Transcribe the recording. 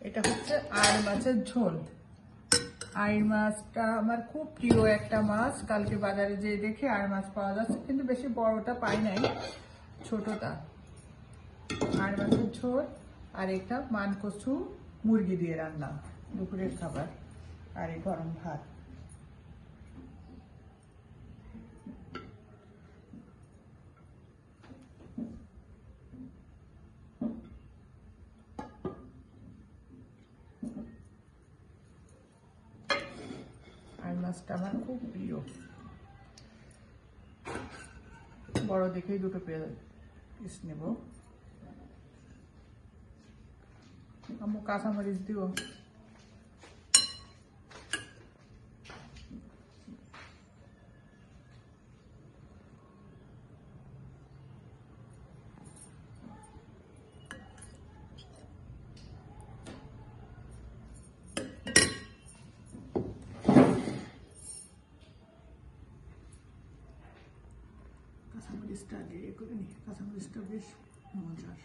এটা হচ্ছে আড় মাছের ঝোল। আড় মাছটা আমার খুব প্রিয় একটা মাছ। কালকে বাজারে যেয়ে দেখে আড় মাছ পাওয়া যাচ্ছে, কিন্তু বেশি বড়টা পাই নাই, ছোটটা। আড় মাছের ঝোল আর এটা মানকচু মুরগি দিয়ে রান্না, দুপুরের খাবার। আর এই গরম ভাত। আর মাছটা আমার খুব প্রিয়। বড় দেখেই দুটো পিস নেব। আম্মু কাঁচামরিচ দিব। কাঁচামরিচটা আগে করে নি, কাঁচামরিচটা বেশ মজার।